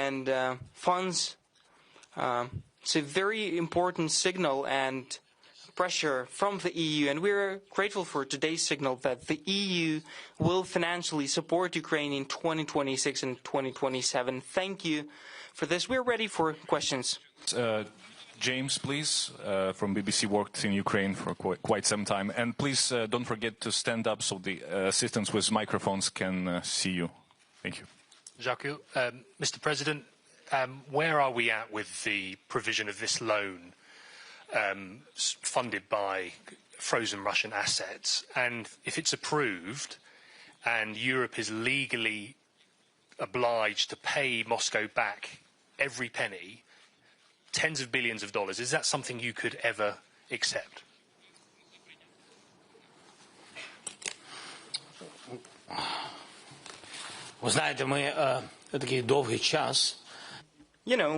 and funds. It's a very important signal and pressure from the EU, and we're grateful for today's signal that the EU will financially support Ukraine in 2026 and 2027. Thank you for this. We're ready for questions. James, please, from BBC, worked in Ukraine for quite some time. And please don't forget to stand up so the assistants with microphones can see you. Thank you. Jacques, Mr. President, where are we at with the provision of this loan funded by frozen Russian assets? And if it's approved and Europe is legally obliged to pay Moscow back every penny, tens of billions of dollars, is that something you could ever accept? Ви знаєте, ми такий довгий час. You know,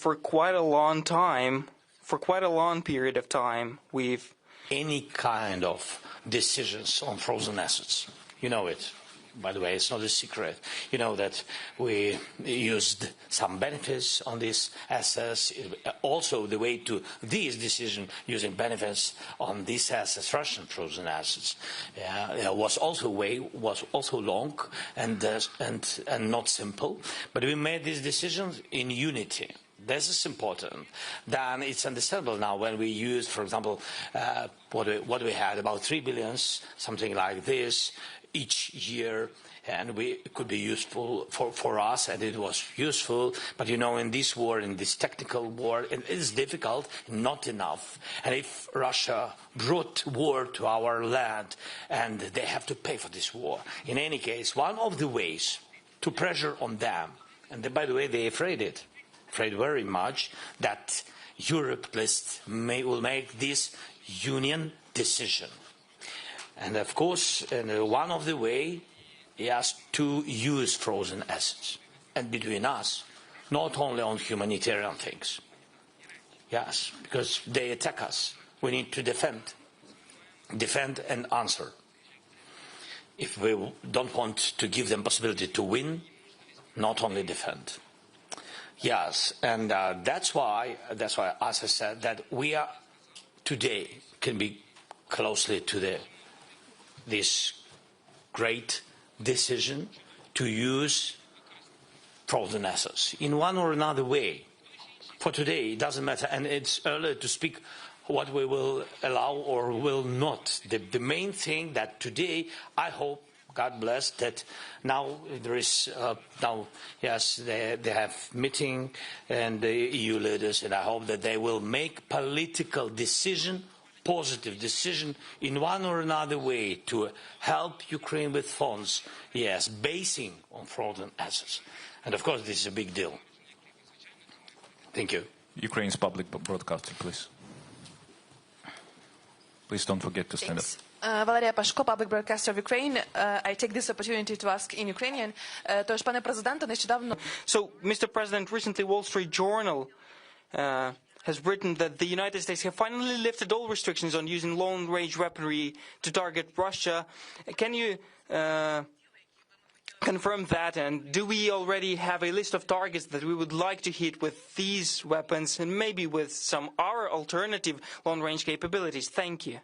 for quite a long time, for quite a long period of time, we've Any kind of decisions on frozen assets, you know it. By the way, it's not a secret. You know that we used some benefits on these assets. Also, the way to these decisions using benefits on these assets, Russian frozen assets, was also long and not simple. But we made these decisions in unity. This is important. Then it's understandable now when we use, for example, what we had, about 3 billion, something like this, each year, and it could be useful for us, and it was useful. But you know, in this war, in this technical war, it is difficult, not enough. And if Russia brought war to our land, and they have to pay for this war, in any case, one of the ways to pressure on them, and by the way, they afraid very much that Europe will make this union decision. And of course, one of the ways is to use frozen assets. And between us, not only on humanitarian things. Yes, because they attack us. We need to defend and answer. If we don't want to give them possibility to win, not only defend. Yes, and that's why, as I said, that we are today can be closely to this great decision to use frozen assets in one or another way. For today, it doesn't matter, and it's early to speak what we will allow or will not. The main thing that today, I hope, God bless, that now there is, they have meeting and the EU leaders, and I hope that they will make political decision, positive decision in one or another way to help Ukraine with funds, yes, basing on frozen assets. And of course, this is a big deal. Thank you. Ukraine's public broadcasting, please. Please don't forget to stand up. Valeria Pashko, public broadcaster of Ukraine. I take this opportunity to ask in Ukrainian. Тож, пане президенте, нещодавно... So, Mr. President, recently Wall Street Journal has written that the United States have finally lifted all restrictions on using long-range weaponry to target Russia. Can you confirm that, and do we already have a list of targets that we would like to hit with these weapons and maybe with some other alternative long-range capabilities? Thank you.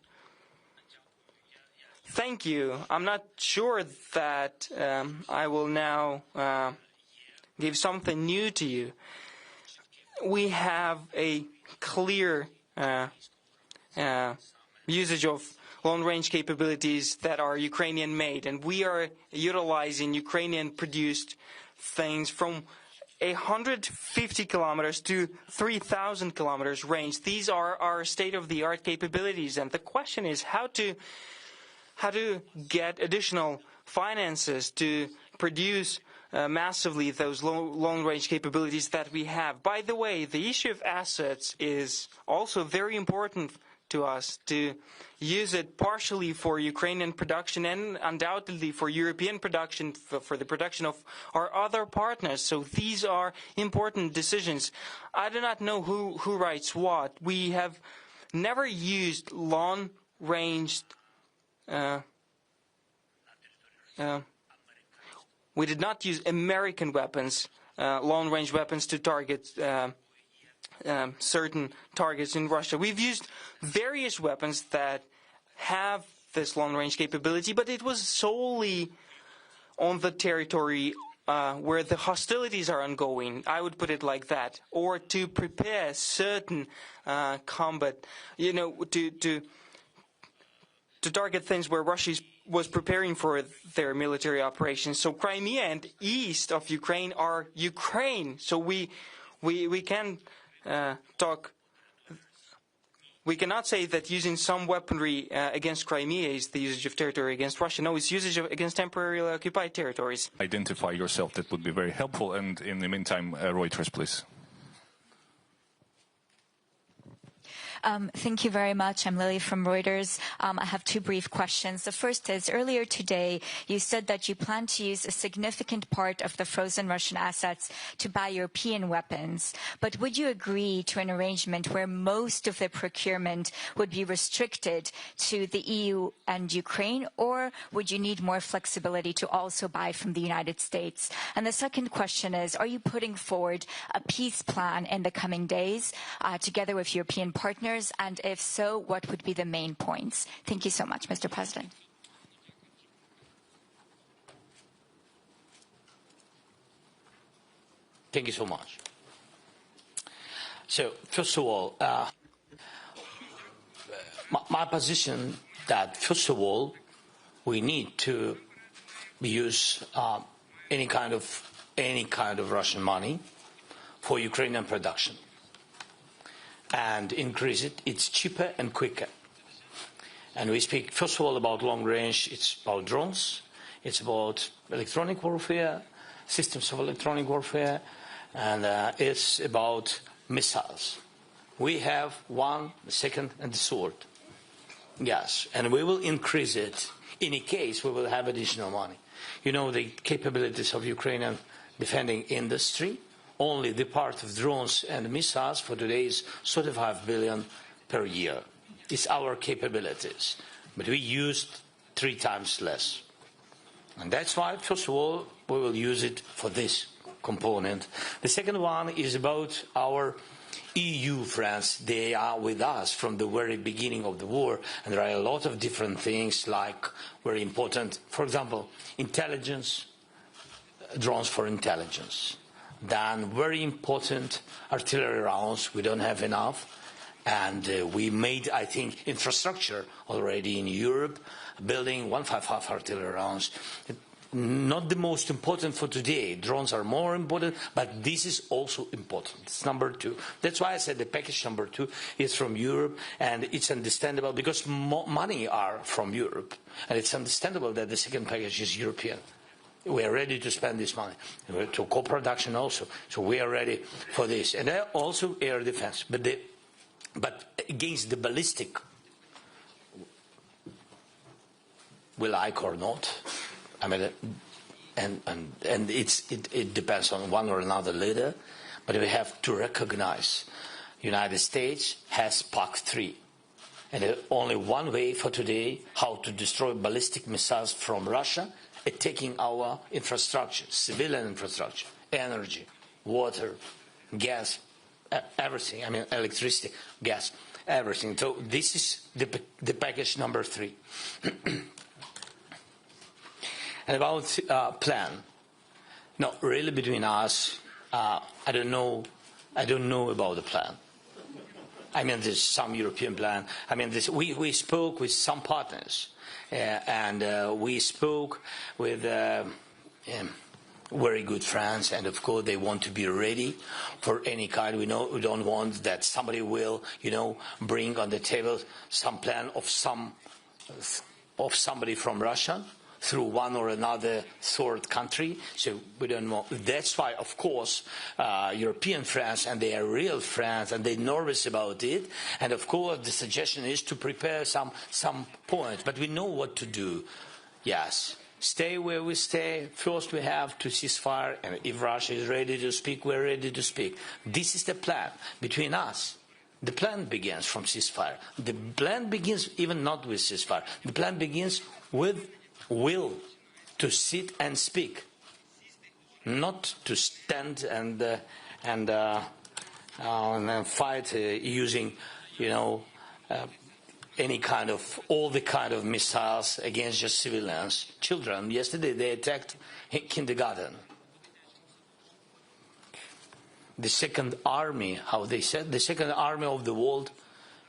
Thank you. I'm not sure that I will now give something new to you. We have a clear usage of long-range capabilities that are Ukrainian-made, and we are utilizing Ukrainian-produced things from 150 kilometers to 3,000 kilometers range. These are our state-of-the-art capabilities, and the question is how to get additional finances to produce massively those long-range capabilities that we have. By the way, the issue of assets is also very important to us, to use it partially for Ukrainian production and undoubtedly for European production, for the production of our other partners. So these are important decisions. I do not know who writes what. We have never used long-range we did not use American weapons, long-range weapons, to target certain targets in Russia. We've used various weapons that have this long-range capability, but it was solely on the territory where the hostilities are ongoing, I would put it like that, or to prepare certain combat, to target things where Russia was preparing for their military operations. So Crimea and east of Ukraine are Ukraine. So we can talk. We cannot say that using some weaponry against Crimea is the usage of territory against Russia. No, it's usage against temporarily occupied territories. Identify yourself. That would be very helpful. And in the meantime, Reuters, please. Thank you very much. I'm Lily from Reuters. I have two brief questions. The first is, earlier today, you said that you plan to use a significant part of the frozen Russian assets to buy European weapons. But would you agree to an arrangement where most of the procurement would be restricted to the EU and Ukraine, or would you need more flexibility to also buy from the United States? And the second question is, are you putting forward a peace plan in the coming days together with European partners? And if so, what would be the main points? Thank you so much, Mr. President. Thank you so much. So, first of all, my position that, first of all, we need to use any kind of Russian money for Ukrainian production and increase it. It's cheaper and quicker. And we speak, first of all, about long range. It's about drones. It's about electronic warfare, systems of electronic warfare, and it's about missiles. We have one, the second, and the third. Yes, and we will increase it. In any case, we will have additional money. You know the capabilities of Ukrainian defending industry. Only the part of drones and missiles for today is 35 billion per year. It's our capabilities. But we used 3 times less. And that's why, first of all, we will use it for this component. The second one is about our EU friends. They are with us from the very beginning of the war. And there are a lot of different things like very important, for example, intelligence, drones for intelligence. Then very important artillery rounds. We don't have enough. And we made, I think, infrastructure already in Europe, building 155 artillery rounds. Not the most important for today. Drones are more important, but this is also important. It's number 2. That's why I said the package number 2 is from Europe, and it's understandable because money are from Europe. And it's understandable that the second package is European. We are ready to spend this money. To co-production also. So we are ready for this. And also air defense. But against the ballistic, we like or not, I mean, and it depends on one or another leader, but we have to recognize United States has PAC-3. And there's only one way for today how to destroy ballistic missiles from Russia, taking our infrastructure, civilian infrastructure, energy, water, gas, everything. I mean, electricity, gas, everything. So this is the package number 3. And about plan. No, really between us, I don't know about the plan. I mean, there's some European plan. I mean, we spoke with some partners. And we spoke with very good friends, and of course they want to be ready for any kind. We don't want that somebody will, bring on the table some plan of somebody from Russia through one or another third country. So we don't know. That's why, of course, European friends, and they are real friends, and they're nervous about it. And of course, the suggestion is to prepare some points. But we know what to do. Yes, stay where we stay. First, we have to ceasefire. And if Russia is ready to speak, we're ready to speak. This is the plan between us. The plan begins from ceasefire. The plan begins even not with ceasefire. The plan begins with will to sit and speak. not to stand and fight using, any kind of, all the kind of missiles against just civilians, children. Yesterday they attacked a kindergarten. The second army, how they said, the second army of the world,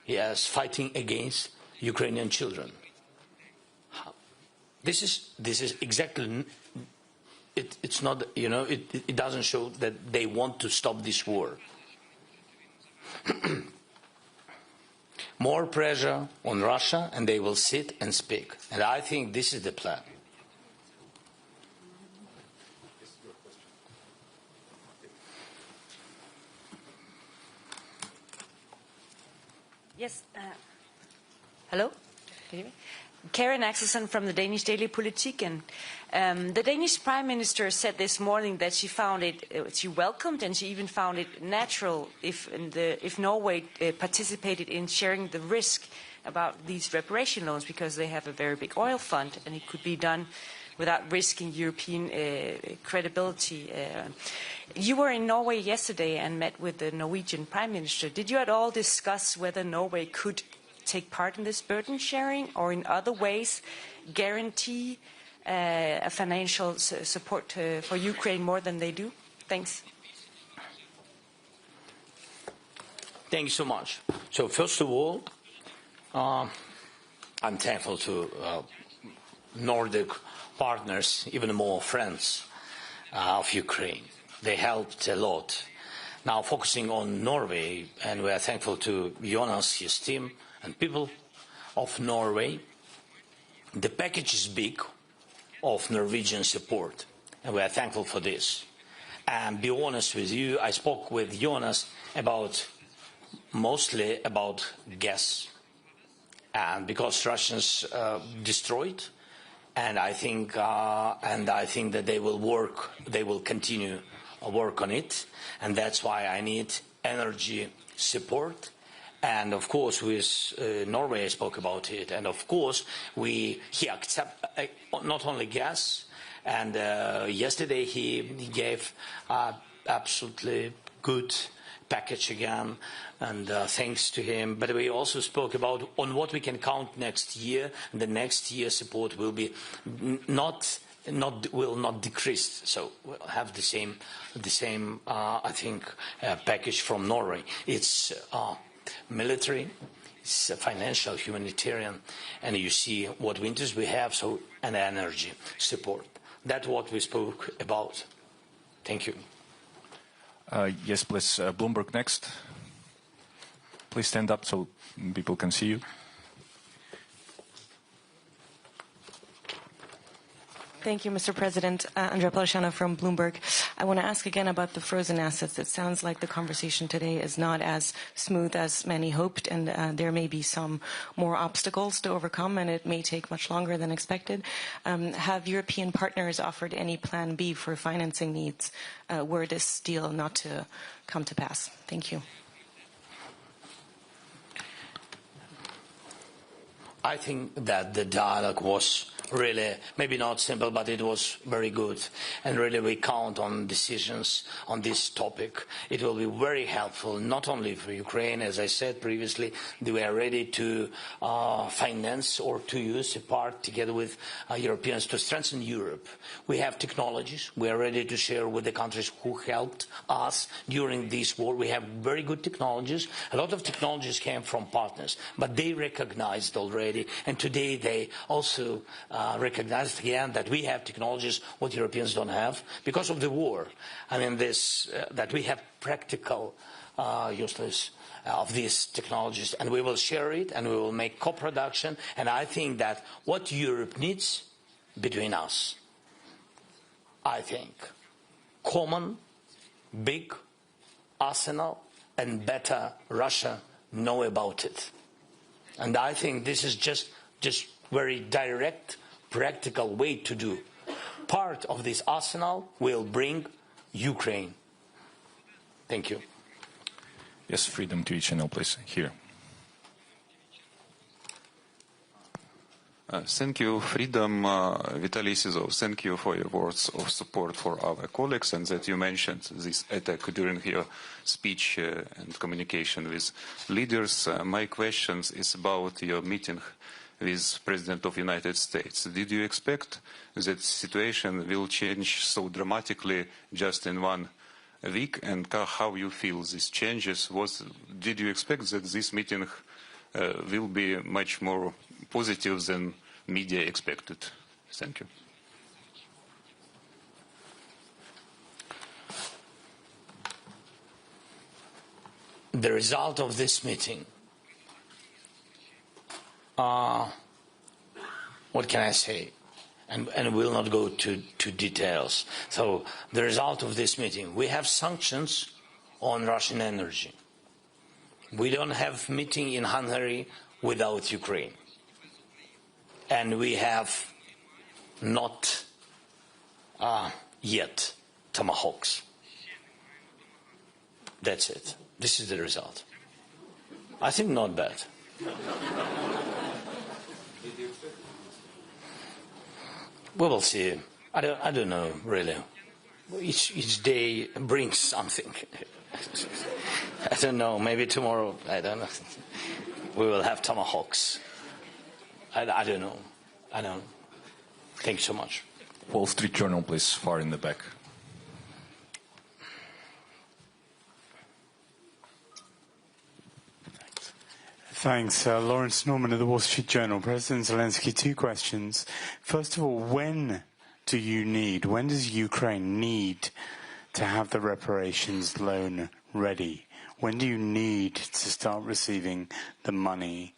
yes, fighting against Ukrainian children. This is exactly. It's not, it doesn't show that they want to stop this war. More pressure on Russia, and they will sit and speak. And I think this is the plan. Yes. Hello? Can you hear me? Karen Axelsen from the Danish Daily Politiken. The Danish Prime Minister said this morning that she found she welcomed and she even found it natural if Norway participated in sharing the risk about these reparation loans, because they have a very big oil fund and it could be done without risking European credibility. You were in Norway yesterday and met with the Norwegian Prime Minister. Did you at all discuss whether Norway could take part in this burden sharing or in other ways guarantee a financial support for Ukraine more than they do? Thanks. Thank you so much. So first of all, I'm thankful to Nordic partners, even more friends of Ukraine. They helped a lot. Now focusing on Norway, and we are thankful to Jonas, his team, and people of Norway. The package is big of Norwegian support, and we are thankful for this. And be honest with you, I spoke with Jonas mostly about gas, and because Russians destroyed, and I think that they will continue work on it, and that's why I need energy support. And of course, with Norway, I spoke about it. And of course, he accept not only gas. And yesterday he gave absolutely good package again. And thanks to him. But we also spoke about on what we can count next year. And the next year support will be will not decrease. So we'll have the same I think package from Norway. It's military, it's financial, humanitarian, and you see what winters we have, so and energy support. That's what we spoke about. Thank you. Yes, please. Bloomberg next. Please stand up so people can see you. Thank you, Mr. President. Andrea Polishano from Bloomberg. I want to ask again about the frozen assets. It sounds like the conversation today is not as smooth as many hoped, and there may be some more obstacles to overcome, and it may take much longer than expected. Have European partners offered any plan B for financing needs were this deal not to come to pass? Thank you. I think that the dialogue was really, maybe not simple, but it was very good. And really we count on decisions on this topic. It will be very helpful, not only for Ukraine, as I said previously, we are ready to finance or to use a part together with Europeans to strengthen Europe. We have technologies. We are ready to share with the countries who helped us during this war. We have very good technologies. A lot of technologies came from partners, but they recognized already. And today they also recognized again that we have technologies what Europeans don't have because of the war. I mean, that we have practical useless of these technologies, and we will share it, and we will make co-production. And I think that what Europe needs between us, I think, common, big arsenal, and better Russia know about it. And I think this is just very direct, practical way to do. Part of this arsenal will bring Ukraine. Thank you. Yes, Freedom TV channel, please. Here. Thank you, Freedom. Vitaly Sizov, thank you for your words of support for our colleagues and that you mentioned this attack during your speech and communication with leaders. My question is about your meeting with President of the United States. Did you expect that situation will change so dramatically just in 1 week, and how you feel these changes? Did you expect that this meeting will be much more positive than media expected? Thank you. The result of this meeting, what can I say? And we'll not go to details. So the result of this meeting, we have sanctions on Russian energy. We don't have meeting in Hungary without Ukraine. And we have not yet tomahawks. That's it. This is the result. I think not bad. We will see. I don't know, really. Each day brings something. I don't know, maybe tomorrow, I don't know. We will have tomahawks. I don't know. I don't know. Thank you so much. Wall Street Journal, please, far in the back. Thanks. Lawrence Norman of the Wall Street Journal. President Zelensky, 2 questions. First of all, when does Ukraine need to have the reparations loan ready? When do you need to start receiving the money?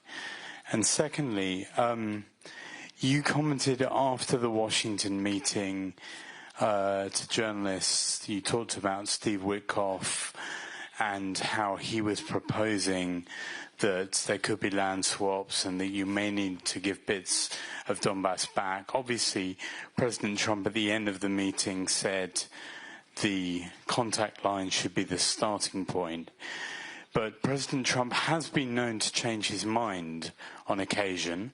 And secondly, you commented after the Washington meeting to journalists, you talked about Steve Witkoff and how he was proposing that there could be land swaps and that you may need to give bits of Donbass back. Obviously, President Trump at the end of the meeting said the contact line should be the starting point. But President Trump has been known to change his mind on occasion.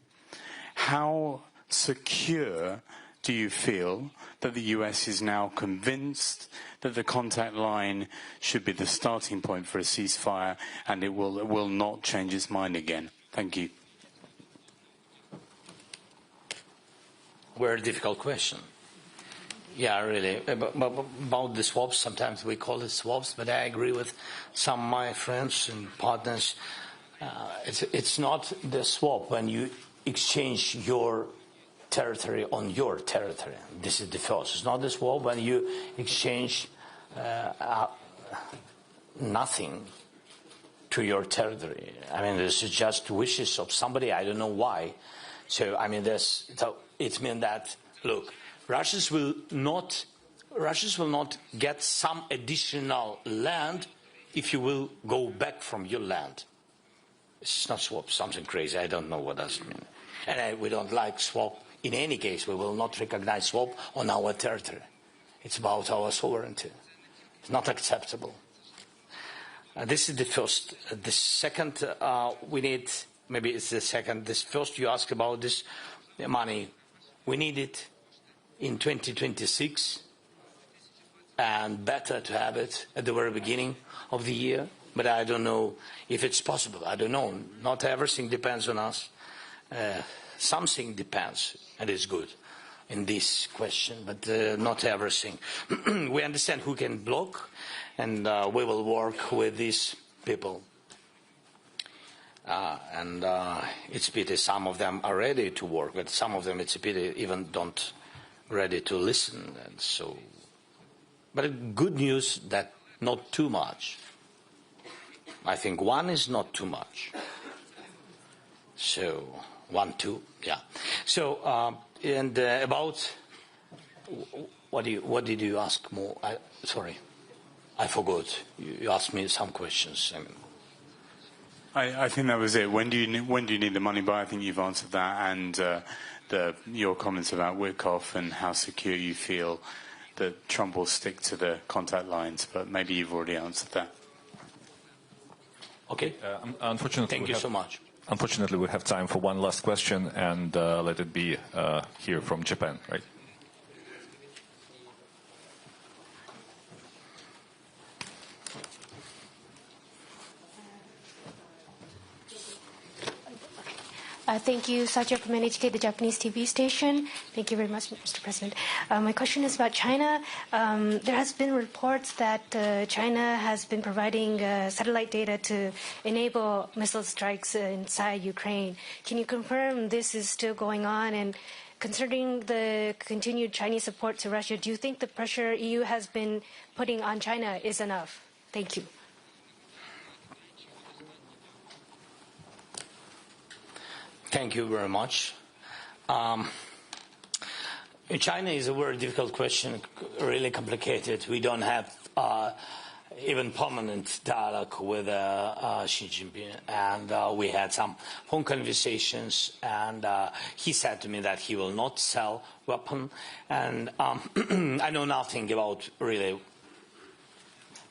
How secure do you feel that the US is now convinced that the contact line should be the starting point for a ceasefire and it will not change its mind again? Thank you. Very difficult question. Yeah, really. About the swaps, sometimes we call it swaps, but I agree with some of my friends and partners. It's not the swap when you exchange your territory on your territory. This is the first. It's not the swap when you exchange nothing to your territory. I mean, this is just wishes of somebody. I don't know why. So, I mean, it means that, look, Russians will not get some additional land if you will go back from your land. It's not swap, something crazy. I don't know what that means. And we don't like swap. In any case, we will not recognize swap on our territory. It's about our sovereignty. It's not acceptable. This is the first. The second, we need, maybe it's the second. This first, you ask about this money. We need it in 2026, and better to have it at the very beginning of the year. But I don't know if it's possible. I don't know. Not everything depends on us. Something depends, and it's good in this question, but not everything. We understand who can block, and we will work with these people. And it's a pity some of them are ready to work, but some of them, it's a pity, even don't ready to listen. And so, but good news that not too much. I think 1 is not too much. So 1, 2, yeah. So and about what did you ask more? Sorry, I forgot. You asked me some questions. I think that was it. When do you need the money by? I think you've answered that, and your comments about Witkoff and how secure you feel that Trump will stick to the contact lines. But maybe you've already answered that. Okay. Unfortunately, thank you so much. Unfortunately, we have time for one last question, and let it be here from Japan, right? Thank you, Satya from NHK, the Japanese TV station. Thank you very much, Mr. President. My question is about China. There has been reports that China has been providing satellite data to enable missile strikes inside Ukraine. Can you confirm this is still going on? And concerning the continued Chinese support to Russia, do you think the pressure EU has been putting on China is enough? Thank you. Thank you very much. China is a very difficult question, really complicated. We don't have even permanent dialogue with Xi Jinping, and we had some phone conversations, and he said to me that he will not sell weapons, and I know nothing about really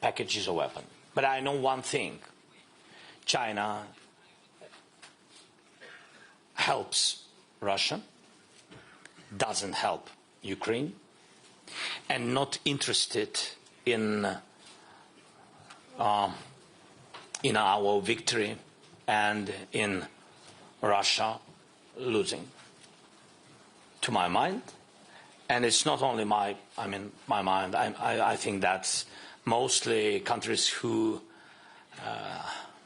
packages of weapons, but I know one thing: China helps Russia, doesn't help Ukraine, and not interested in our victory and in Russia losing, to my mind. And it's not only my mind. I think that's mostly countries who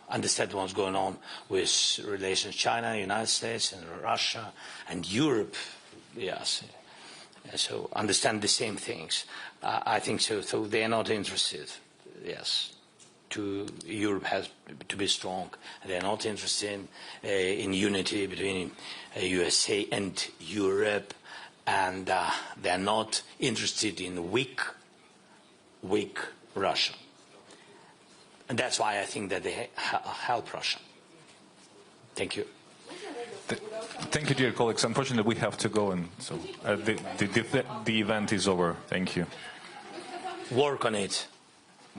understand what's going on with relations China, United States, and Russia, and Europe. Yes, so understand the same things. I think so. So they are not interested. Yes, Europe has to be strong. They are not interested in unity between USA and Europe, and they are not interested in weak Russia. And that's why I think that they help Russia. Thank you. Thank you, dear colleagues. Unfortunately, we have to go, and so the event is over. Thank you. Work on it.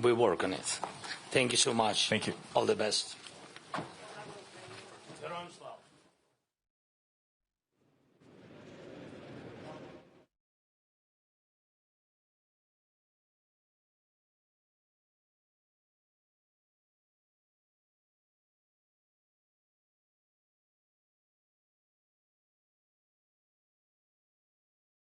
We work on it. Thank you so much. Thank you. All the best.